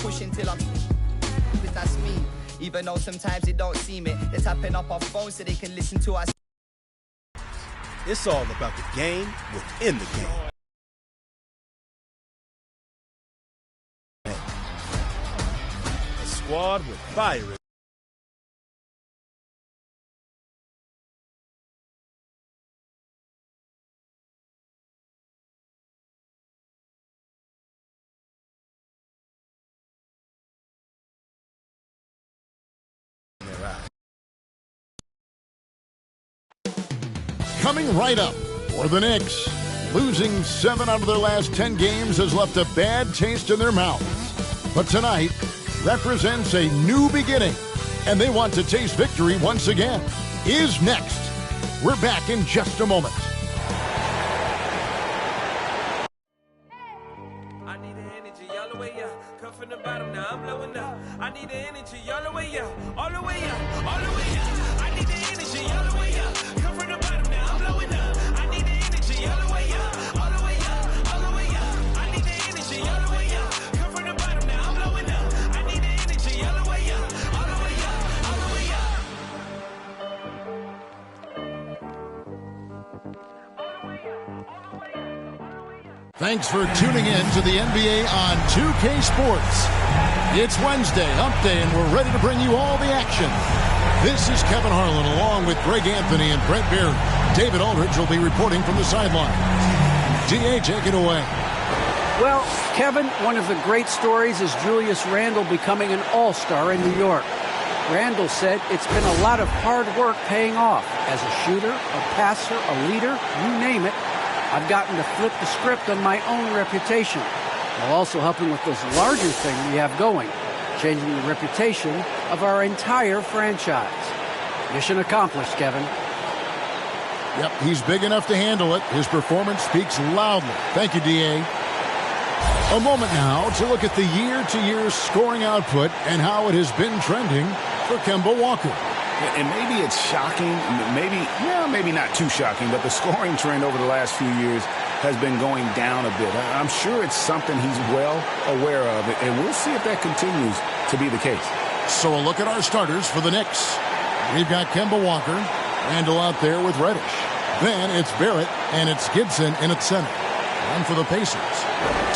pushing till I'm that's me. Even though sometimes it don't seem it. They're tapping up our phones so they can listen to us. It's all about the game within the game. A squad with fire. Coming right up for the Knicks. Losing 7 out of their last 10 games has left a bad taste in their mouths. But tonight represents a new beginning, and they want to taste victory once again. Is next. We're back in just a moment. I need the energy all the way up. Come from the bottom, now I'm blowing up. I need the energy all the way up. All the way up, all the way up. I need the energy all the way up. Come from the bottom, now I'm blowing up. I need the energy all the way up. All the way up, all the way up. I need the energy all the way up. Come from the bottom, now I'm blowing up. I need the energy all the way up. All the way up, all the way up. Thanks for tuning in to the NBA on 2K Sports. It's Wednesday, Hump Day, and we're ready to bring you all the action. This is Kevin Harlan along with Greg Anthony and Brent Beard. David Aldridge will be reporting from the sideline. DA, take it away. Well, Kevin, one of the great stories is Julius Randle becoming an all-star in New York. Randle said it's been a lot of hard work paying off. As a shooter, a passer, a leader, you name it, I've gotten to flip the script on my own reputation, while also helping with this larger thing we have going, changing the reputation of our entire franchise. Mission accomplished, Kevin. Yep, he's big enough to handle it. His performance speaks loudly. Thank you, D.A. A moment now to look at the year-to-year scoring output and how it has been trending for Kemba Walker. And maybe it's shocking, maybe not too shocking, but the scoring trend over the last few years has been going down a bit. I'm sure it's something he's well aware of, and we'll see if that continues to be the case. So a look at our starters for the Knicks. We've got Kemba Walker, Randle out there with Reddish. Then it's Barrett, and it's Gibson in at center. And for the Pacers,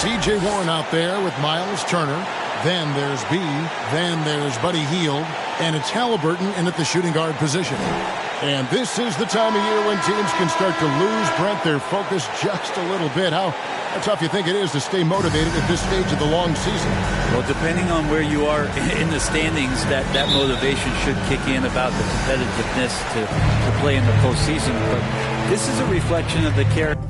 T.J. Warren out there with Miles Turner. Then there's B. Then there's Buddy Hield. And it's Halliburton in at the shooting guard position. And this is the time of year when teams can start to lose, Brent, their focus just a little bit. How tough you think it is to stay motivated at this stage of the long season? Well, depending on where you are in the standings, that motivation should kick in about the competitiveness to play in the postseason. But this is a reflection of the character.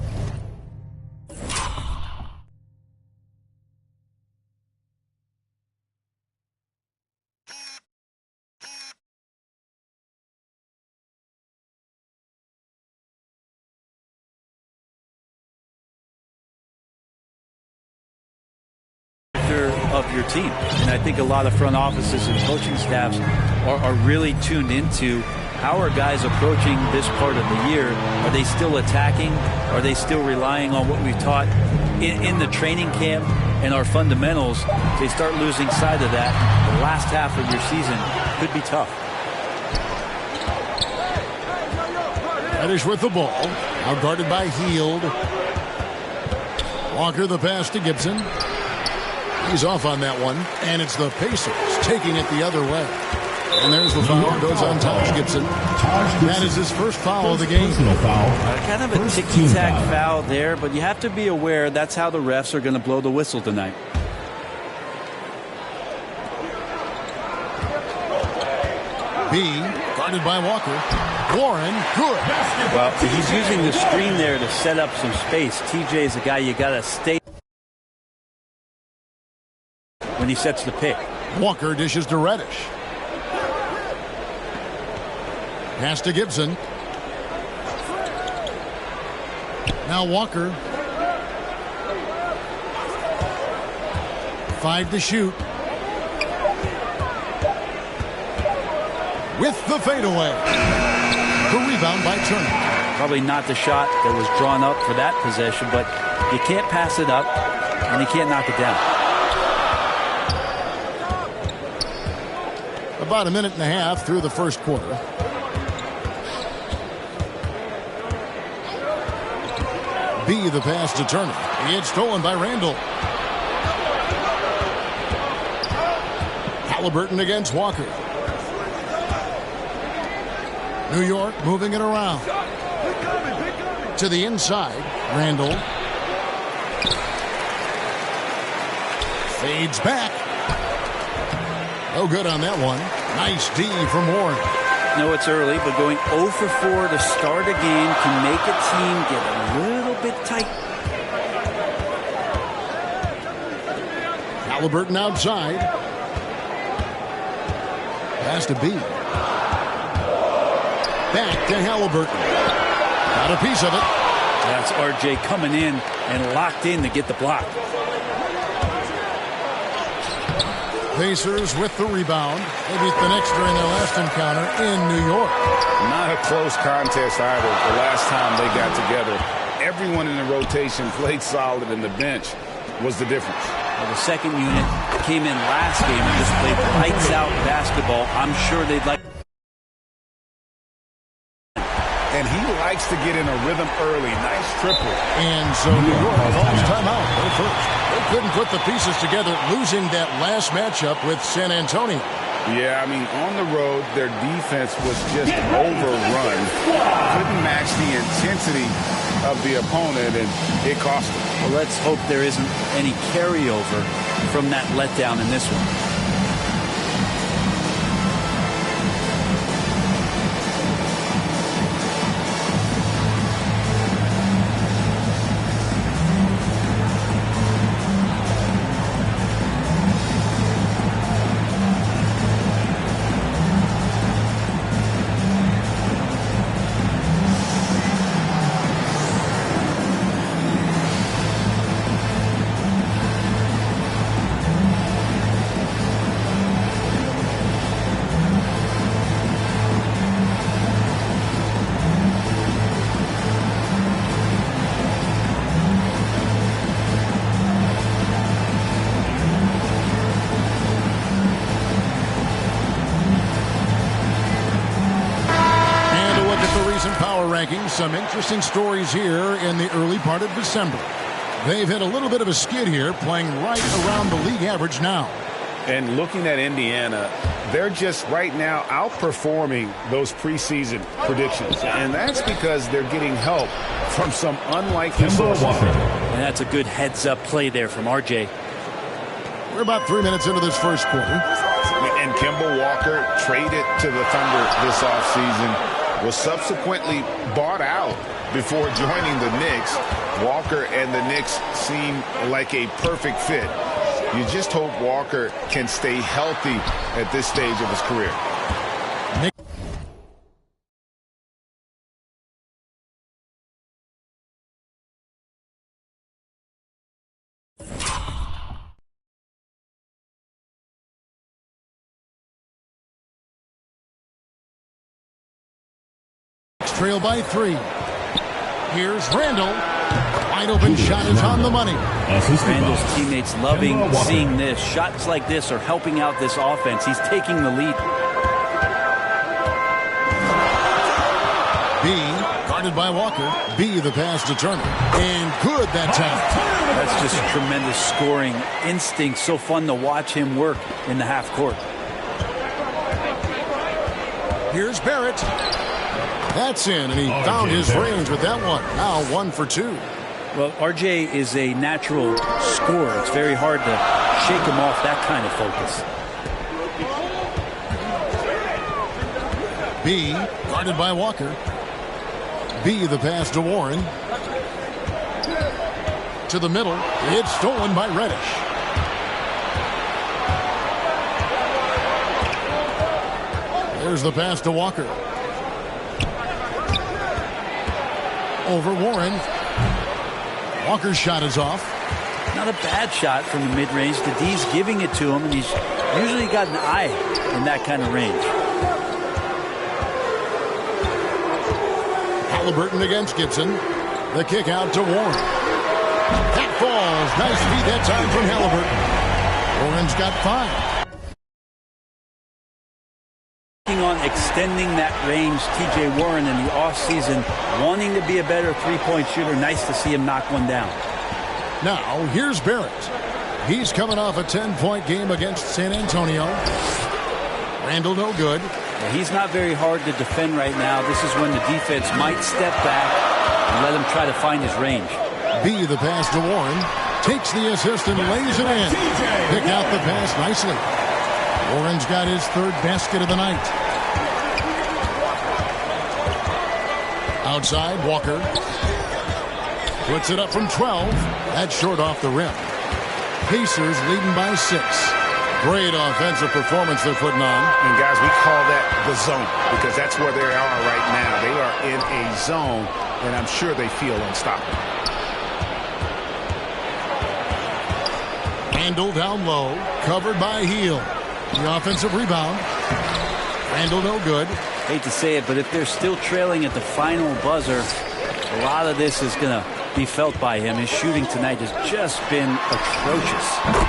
Of your team, and I think a lot of front offices and coaching staffs are really tuned into how are guys approaching this part of the year. Are they still attacking? Are they still relying on what we've taught in the training camp and our fundamentals? If they start losing sight of that, the last half of your season could be tough. Reddish with the ball, now guarded by Hield. Walker the pass to Gibson. He's off on that one, and it's the Pacers taking it the other way. And there's the foul. Goes on Taj Gibson. That is his first foul of the game. Kind of a ticky-tack foul there, but you have to be aware that's how the refs are going to blow the whistle tonight. B, guarded by Walker. Warren, good. Well, he's using the screen there to set up some space. TJ is a guy you got to stay when he sets the pick. Walker dishes to Reddish. Pass to Gibson. Now Walker. 5 to shoot. With the fadeaway. The rebound by Turner. Probably not the shot that was drawn up for that possession, but you can't pass it up and you can't knock it down. About a minute and a half through the first quarter. B, the pass to Turner. It's stolen by Randall. Halliburton against Walker. New York moving it around. To the inside. Randall. Fades back. No good on that one. Nice D from Warren. No, it's early, but going 0 for 4 to start a game can make a team get a little bit tight. Halliburton outside. Pass to B. Back to Halliburton. Got a piece of it. That's RJ coming in and locked in to get the block. Pacers with the rebound. They beat the Knicks during their last encounter in New York. Not a close contest either the last time they got together. Everyone in the rotation played solid, and the bench was the difference. Well, the second unit came in last game and just played lights out basketball. I'm sure they'd like. And he likes to get in a rhythm early. Nice triple. And so New York calls timeout. Their first. They couldn't put the pieces together, losing that last matchup with San Antonio. Yeah, I mean, on the road, their defense was just overrun. Couldn't match the intensity of the opponent, and it cost them. Well, let's hope there isn't any carryover from that letdown in this one. Some interesting stories here in the early part of December. They've had a little bit of a skid here, playing right around the league average now. And looking at Indiana, they're just right now outperforming those preseason predictions. And that's because they're getting help from some unlikely sources. And that's a good heads-up play there from RJ. We're about 3 minutes into this first quarter. And Kemba Walker traded to the Thunder this offseason. Was subsequently bought out before joining the Knicks. Walker and the Knicks seem like a perfect fit. You just hope Walker can stay healthy at this stage of his career. Trail by 3. Here's Randall. Wide open shot is on the money. Randall's teammates loving seeing this. Shots like this are helping out this offense. He's taking the lead. B, guarded by Walker. B, the pass to Turner. And good that time. That's just tremendous scoring instinct. So fun to watch him work in the half court. Here's Barrett. That's in, and he found his range with that one. Now 1 for 2. Well, RJ is a natural scorer. It's very hard to shake him off that kind of focus. B, guarded by Walker. B, the pass to Warren. To the middle. It's stolen by Reddish. There's the pass to Walker. Over Warren. Walker's shot is off. Not a bad shot from the mid-range. The D's giving it to him, and he's usually got an eye in that kind of range. Halliburton against Gibson. The kick out to Warren. That falls. Nice feed that time from Halliburton. Warren's got 5. extending that range. T.J. Warren in the offseason wanting to be a better three-point shooter. Nice to see him knock one down. Now, here's Barrett. He's coming off a 10-point game against San Antonio. Randall no good. He's not very hard to defend right now. This is when the defense might step back and let him try to find his range. B, the pass to Warren. Takes the assist and lays it in. Pick out the pass nicely. Warren's got his third basket of the night. Outside, Walker. Puts it up from 12. That's short off the rim. Pacers leading by 6. Great offensive performance they're putting on. And, guys, we call that the zone because that's where they are right now. They are in a zone, and I'm sure they feel unstoppable. Randall down low, covered by Heel. The offensive rebound. Randall no good. Hate to say it, but if they're still trailing at the final buzzer, a lot of this is going to be felt by him. His shooting tonight has just been atrocious.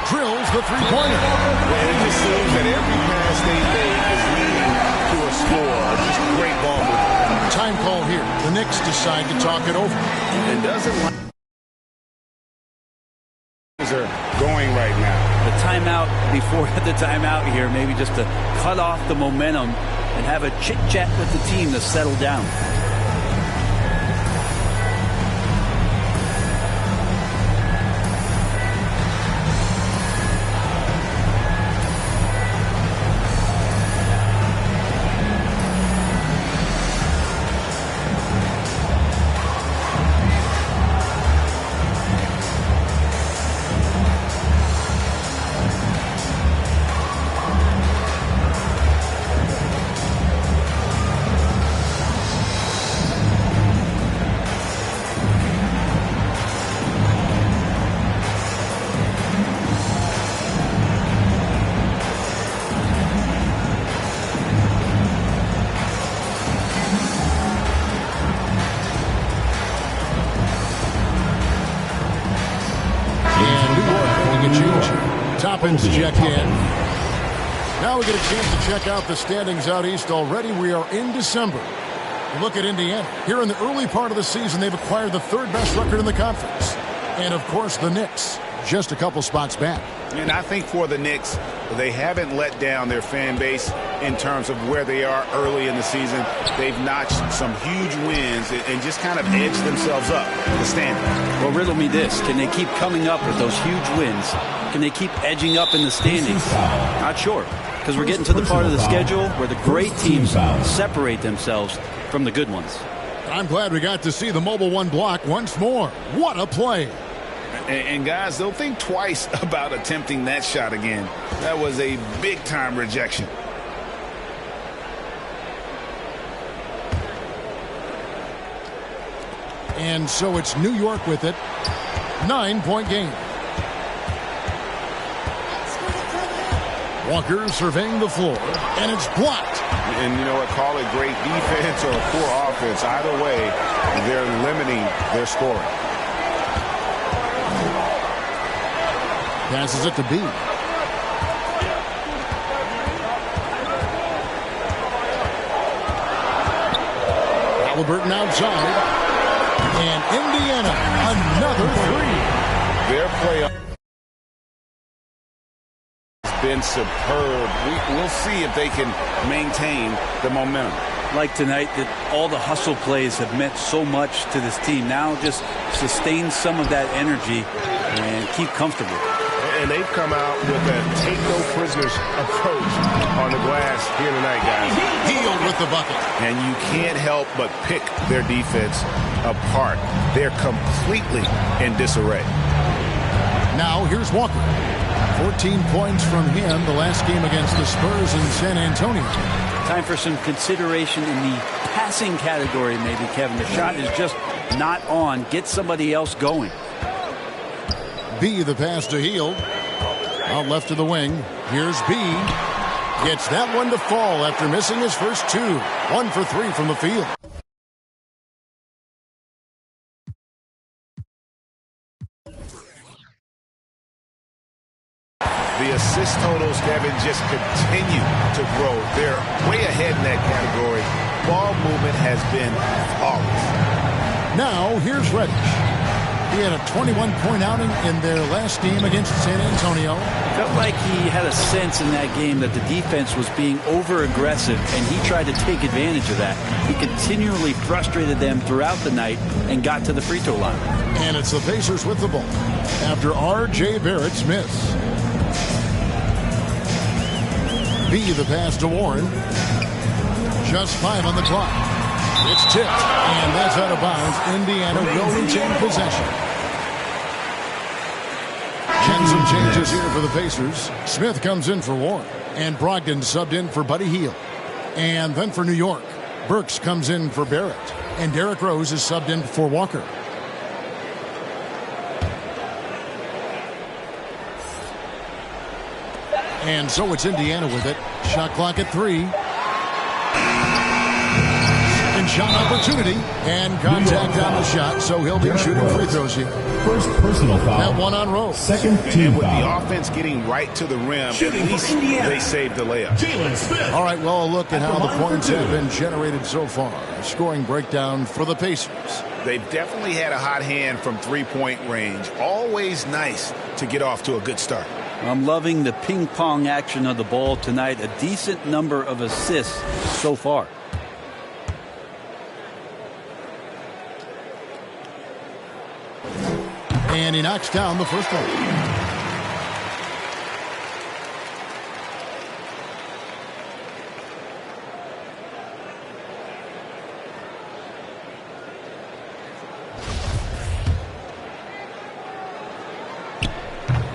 Drills the three-pointer. It just seems that every pass they make is leading to a score. Just great ball movement. Time call here. The Knicks decide to talk it over. And doesn't like are going right now. The timeout before the timeout here, maybe just to cut off the momentum and have a chit-chat with the team to settle down. Toppins check in. Now we get a chance to check out the standings out east already. We are in December. Look at Indiana. Here in the early part of the season, they've acquired the third best record in the conference. And, of course, the Knicks, just a couple spots back. And I think for the Knicks, they haven't let down their fan base in terms of where they are early in the season. They've notched some huge wins and just kind of edged themselves up the standing. Well, riddle me this. Can they keep coming up with those huge wins? Can they keep edging up in the standings? Not sure, because we're getting to the part of the schedule where the great teams separate themselves from the good ones. I'm glad we got to see the Mobile One block once more. What a play. And guys, they'll think twice about attempting that shot again. That was a big-time rejection. And so it's New York with it. 9-point game. Walker surveying the floor, and it's blocked. And you know what? Call it great defense or poor offense. Either way, they're limiting their scoring. Passes it to B. Halliburton outside. And Indiana, another three. Their play has been superb. We'll see if they can maintain the momentum. Like tonight, that all the hustle plays have meant so much to this team. Now just sustain some of that energy and keep comfortable. And they've come out with a take-no-prisoners approach on the glass here tonight, guys. Healed with the bucket. And you can't help but pick their defense apart. They're completely in disarray. Now here's Walker. 14 points from him the last game against the Spurs in San Antonio. Time for some consideration in the passing category, maybe, Kevin. The shot is just not on. Get somebody else going. B, the pass to Hield. Out left to the wing. Here's B. Gets that one to fall after missing his first two. 1 for 3 from the field. The assist totals, Kevin, just continue to grow. They're way ahead in that category. Ball movement has been flawless. Now, here's Reddish. He had a 21-point outing in their last game against San Antonio. Felt like he had a sense in that game that the defense was being over-aggressive, and he tried to take advantage of that. He continually frustrated them throughout the night and got to the free throw line. And it's the Pacers with the ball after R.J. Barrett's miss. B, the pass to Warren. Just 5 on the clock. It's tipped, and that's out of bounds. Indiana will retain possession. And some changes here for the Pacers. Smith comes in for Warren, and Brogdon subbed in for Buddy Hield. And then for New York, Burks comes in for Barrett, and Derrick Rose is subbed in for Walker. And so it's Indiana with it. Shot clock at 3. Shot opportunity and contact on the shot, so he'll be shooting free throws here. First personal foul. That one on Rose. Second team and with foul. the offense getting right to the rim, at least they saved the layup. All right, well, a look at how the points have been generated so far. A scoring breakdown for the Pacers. They've definitely had a hot hand from three-point range. Always nice to get off to a good start. I'm loving the ping-pong action of the ball tonight. A decent number of assists so far. And he knocks down the first one.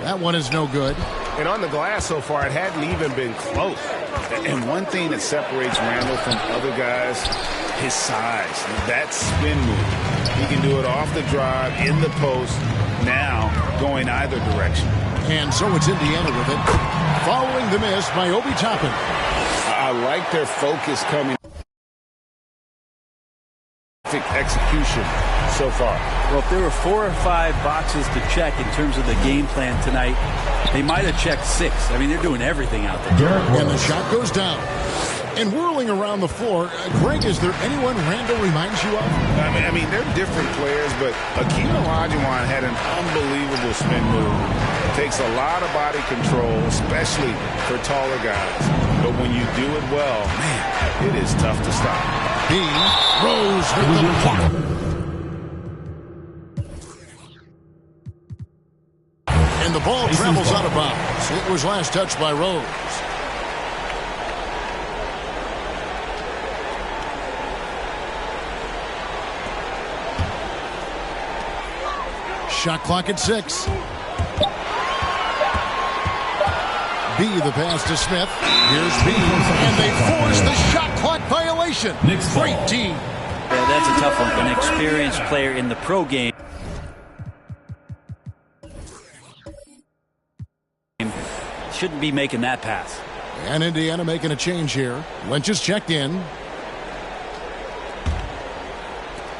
That one is no good. And on the glass so far, it hadn't even been close. And one thing that separates Randall from other guys, his size. That spin move. He can do it off the drive, in the post, now going either direction. And so it's Indiana with it. Following the miss by Obi Toppin. I like their focus coming. Execution so far. Well, if there were 4 or 5 boxes to check in terms of the game plan tonight, they might have checked 6. I mean, they're doing everything out there. And the shot goes down. And whirling around the floor, Greg, is there anyone Randall reminds you of? I mean, they're different players, but Akeem Olajuwon had an unbelievable spin move. Takes a lot of body control, especially for taller guys. But when you do it well, man, it is tough to stop. B. Rose with the block. And the ball travels out of bounds. It was last touched by Rose. Shot clock at 6. B, the pass to Smith. Here's B, and they force the shot clock violation. Great team. Yeah, that's a tough one. An experienced player in the pro game shouldn't be making that pass. And Indiana making a change here. Lynch is checked in.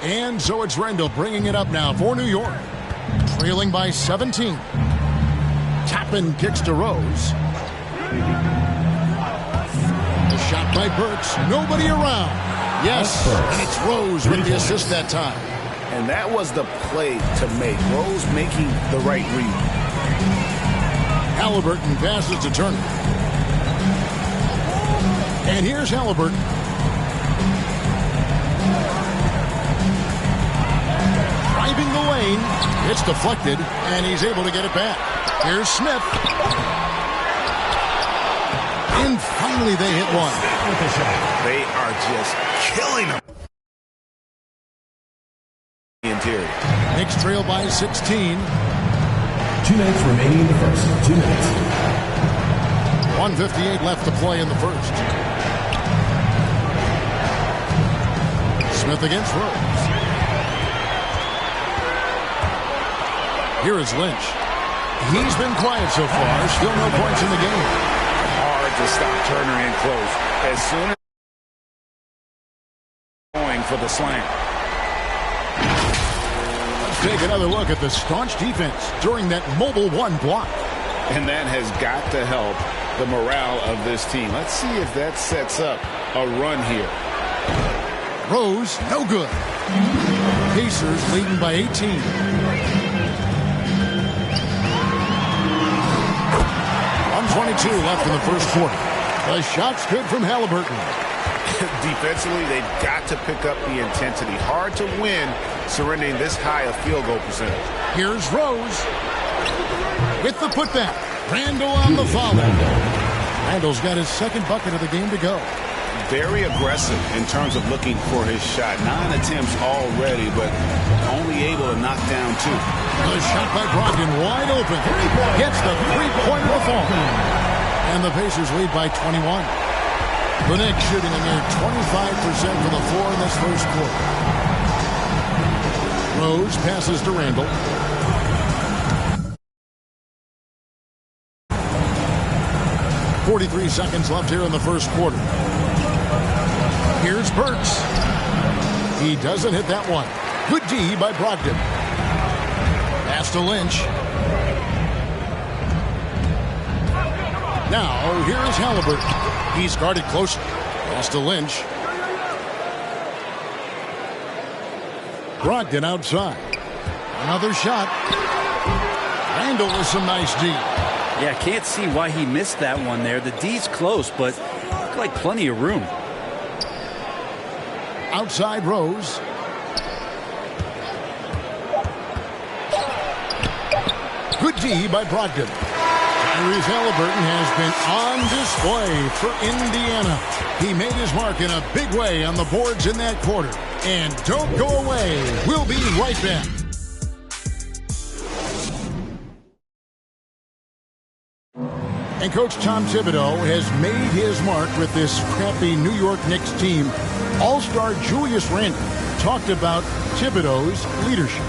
And so it's Randall bringing it up now for New York. Trailing by 17. Toppin kicks to Rose. The shot by Burks. Nobody around. Yes, and it's Rose with the assist that time. And that was the play to make. Rose making the right read. Halliburton passes to Turner. And here's Halliburton. Driving the lane. It's deflected, and he's able to get it back. Here's Smith. And finally they hit one. They are just killing them. Interior. Knicks trail by 16. 2 minutes remaining in the first. 2 minutes. 1:58 left to play in the first. Smith against Rose. Here is Lynch. He's been quiet so far. Still no points in the game. Hard to stop Turner in close. As soon as going for the slam. Let's take another look at the staunch defense during that mobile 1 block. and that has got to help the morale of this team. Let's see if that sets up a run here. Rose, no good. Pacers leading by 18. 1:22 left in the first quarter. The shot's good from Halliburton. Defensively, they've got to pick up the intensity. Hard to win surrendering this high a field goal percentage. Here's Rose with the putback. Randall on the follow. Randall's got his second bucket of the game to go. Very aggressive in terms of looking for his shot. 9 attempts already, but only able to knock down 2. The shot by Brogdon wide open. Gets the three-pointer to fall. And the Pacers lead by 21. The Knicks shooting a mere 25% for the floor in this first quarter. Rose passes to Randall. .43 seconds left here in the first quarter. Here's Burks. He doesn't hit that one. Good D by Brogdon. Pass to Lynch. Now, here's Halliburton. He's guarded closely. Pass to Lynch. Brogdon outside. Another shot. Randall with some nice D. Yeah, can't see why he missed that one there. The D's close, but looked like plenty of room. Outside Rose. Good D by Brogdon. Tyrese Halliburton has been on display for Indiana. He made his mark in a big way on the boards in that quarter. And don't go away. We'll be right back. And Coach Tom Thibodeau has made his mark with this scrappy New York Knicks team. All-star Julius Randle talked about Thibodeau's leadership.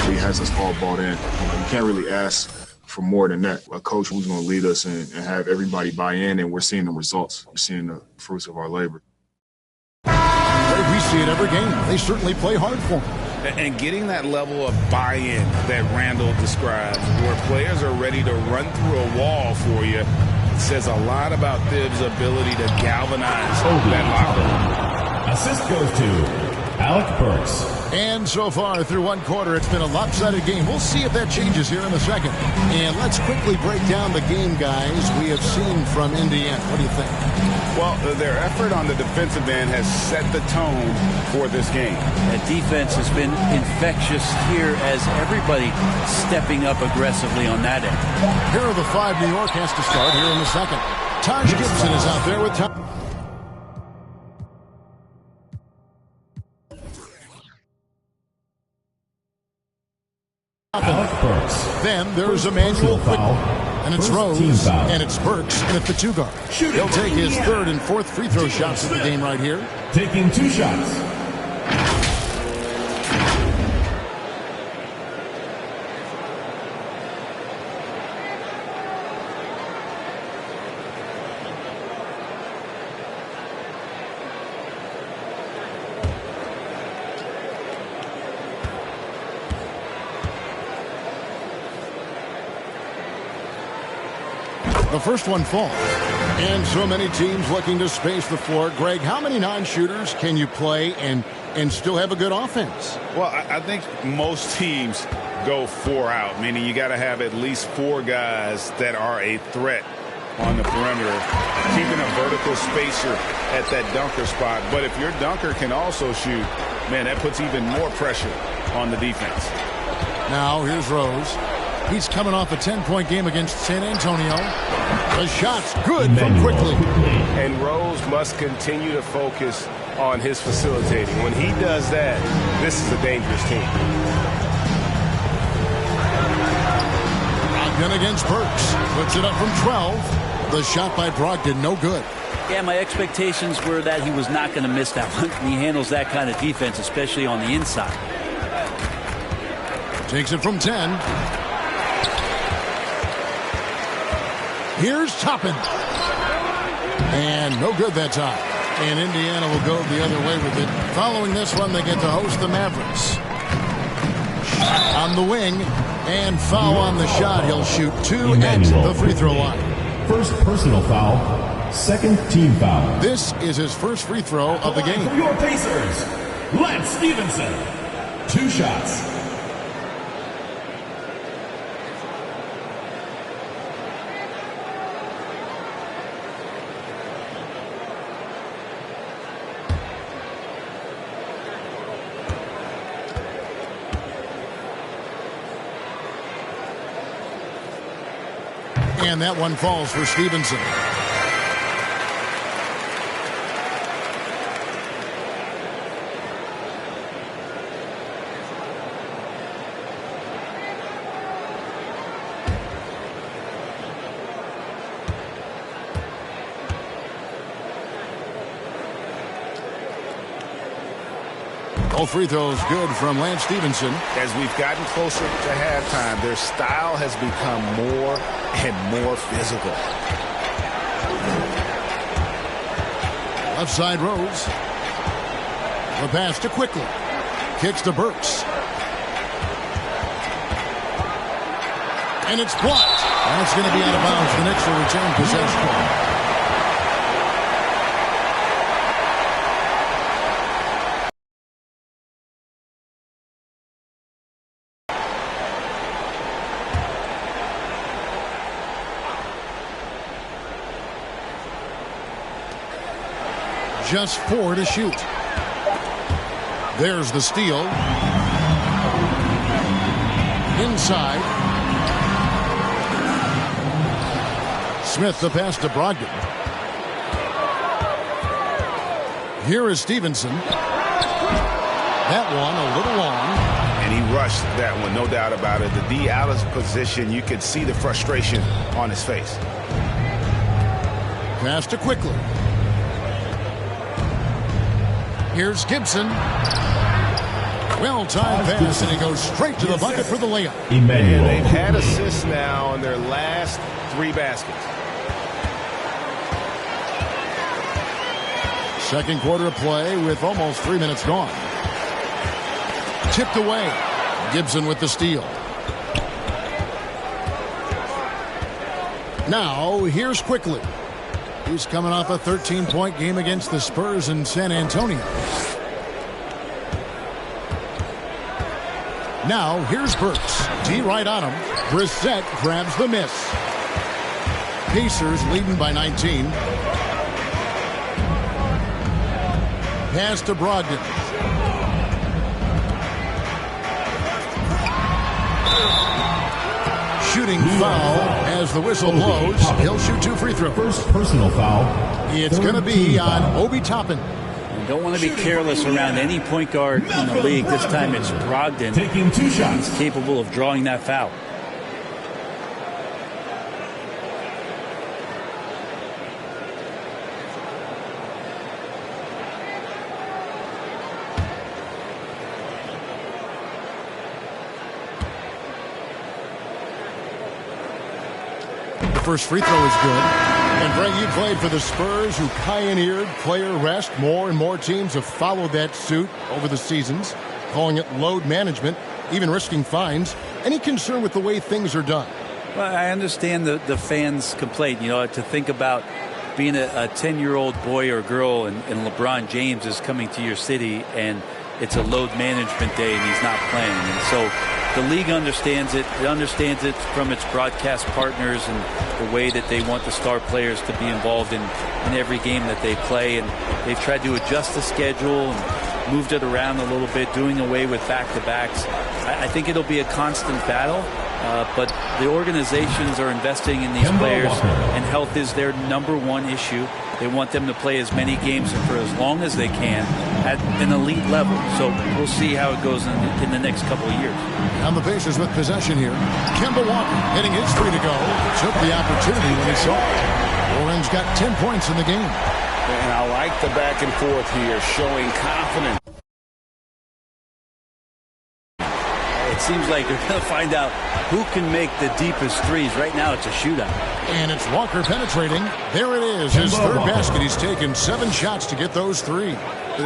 He has us all bought in. You can't really ask for more than that. A coach who's going to lead us and have everybody buy in, and we're seeing the results. We're seeing the fruits of our labor. We see it every game. They certainly play hard for him. And getting that level of buy-in that Randall describes, where players are ready to run through a wall for you, says a lot about Thibs' ability to galvanize that locker room. Assist goes to Alec Burks. And so far through one quarter, it's been a lopsided game. We'll see if that changes here in a second. And let's quickly break down the game, guys, we have seen from Indiana. What do you think? Well, their effort on the defensive end has set the tone for this game. That defense has been infectious here as everybody stepping up aggressively on that end. Here are the 5 New York has to start here in the second. Taj Gibson is out there with Tom. Then there's Emmanuel Quickly, and it's Rose, and it's Burks, and it's the 2 guard. He'll take his 3rd and 4th free throw shots of the game right here. Taking 2 shots. The first one falls. And so many teams looking to space the floor. Greg, how many non-shooters can you play and still have a good offense? Well, I think most teams go 4 out, meaning you got to have at least 4 guys that are a threat on the perimeter, keeping a vertical spacer at that dunker spot. But if your dunker can also shoot, man, that puts even more pressure on the defense. Now here's Rose. He's coming off a 10-point game against San Antonio. The shot's good from Quickly. And Rose must continue to focus on his facilitating. When he does that, this is a dangerous team. Brogdon against Burks. Puts it up from 12. The shot by Brogdon, no good. Yeah, my expectations were that he was not going to miss that one. He handles that kind of defense, especially on the inside. Takes it from 10. Here's Toppin. And no good that time. And Indiana will go the other way with it. Following this one, they get to host the Mavericks. On the wing, And foul on the shot. He'll shoot 2 at the free throw line. First personal foul, second team foul. This is his first free throw of the game. For your Pacers, Lance Stevenson. 2 shots. And that one falls for Stevenson. All free throws good from Lance Stevenson. As we've gotten closer to halftime, their style has become more and more physical. Left side Rose. The pass to Quickly. Kicks to Burks. And it's blocked. That's going to be out of bounds. The Knicks will return possession. Just 4 to shoot. There's the steal. Inside. Smith the pass to Brogdon. Here is Stevenson. That one a little long. And he rushed that one, no doubt about it. The D out of position, you could see the frustration on his face. Pass to Quickly. Here's Gibson. Well-timed pass, and he goes straight to the bucket for the layup. And they've had assists now on their last 3 baskets. Second quarter of play with almost 3 minutes gone. Tipped away. Gibson with the steal. Now, here's Quickly. He's coming off a 13-point game against the Spurs in San Antonio. Now, here's Burks. D right on him. Brissett grabs the miss. Pacers leading by 19. Pass to Brogdon. Shooting foul as the whistle blows. He'll shoot 2 free throws. First personal foul. It's going to be on Obi Toppin. You don't want to be careless around any point guard in the league. This time it's Brogdon. Taking 2 shots. He's capable of drawing that foul. First free throw is good. And Brett, you played for the Spurs, who pioneered player rest. More and more teams have followed that suit over the seasons, calling it load management, even risking fines. Any concern with the way things are done? Well, I understand the fans' complaint. You know, to think about being a 10-year-old boy or girl and LeBron James is coming to your city and it's a load management day and he's not playing. And so the league understands it. It understands it from its broadcast partners and the way that they want the star players to be involved in every game that they play. And they've tried to adjust the schedule and moved it around a little bit, doing away with back-to-backs. I think it'll be a constant battle, but the organizations are investing in these players, and health is their #1 issue. They want them to play as many games and for as long as they can at an elite level. So we'll see how it goes in the next couple of years. And the Pacers with possession here. Kemba Walker hitting his 3 to go. Took the opportunity when he saw it. Orange got 10 points in the game. And I like the back and forth here, showing confidence. seems like they're going to find out who can make the deepest threes. Right now, it's a shootout. And it's Walker penetrating. There it is, his third basket. He's taken 7 shots to get those 3.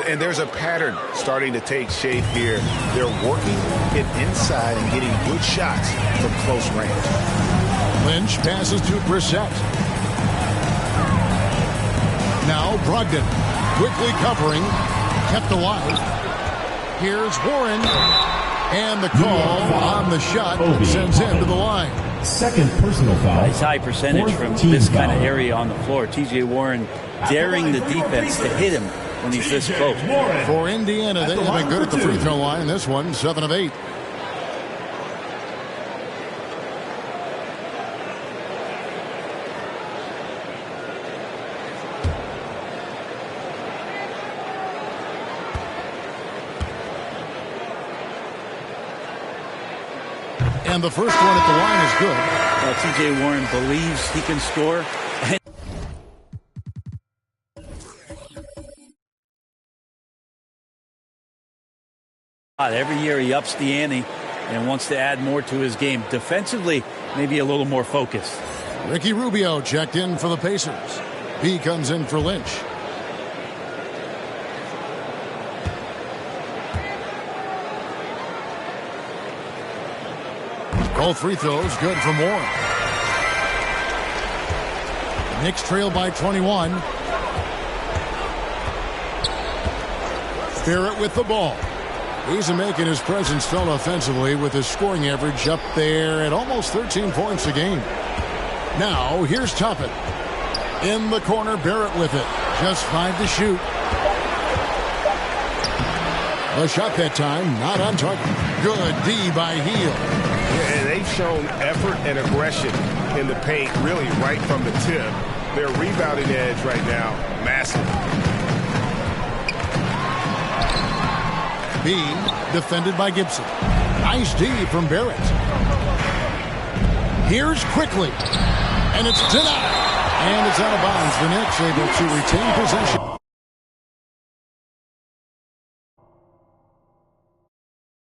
And there's a pattern starting to take shape here. They're working it inside and getting good shots from close range. Lynch passes to Brissett. Now Brogdon quickly covering, kept alive. Here's Warren. And the call on the shot sends him to the line. Second personal foul. Nice high percentage from this kind of area on the floor. T.J. Warren daring the defense to hit him when he's this close. For Indiana, they have been good at the free throw line. This one, 7 of 8. And the first one at the line is good. Well, T.J. Warren believes he can score. Every year he ups the ante and wants to add more to his game. Defensively, maybe a little more focused. Ricky Rubio checked in for the Pacers. He comes in for Lynch. Both free throws good from Warren. Knicks trail by 21. Barrett with the ball. He's making his presence felt offensively with his scoring average up there at almost 13 points a game. Now, here's Toppin. In the corner, Barrett with it. Just 5 to shoot. A shot that time, not on target. Good D by Hield. Yeah, and they've shown effort and aggression in the paint, really right from the tip. Their rebounding edge right now, massive. Bean defended by Gibson. Nice D from Barrett. Here's quickly. And it's denied. And it's out of bounds. The Knicks able to retain possession.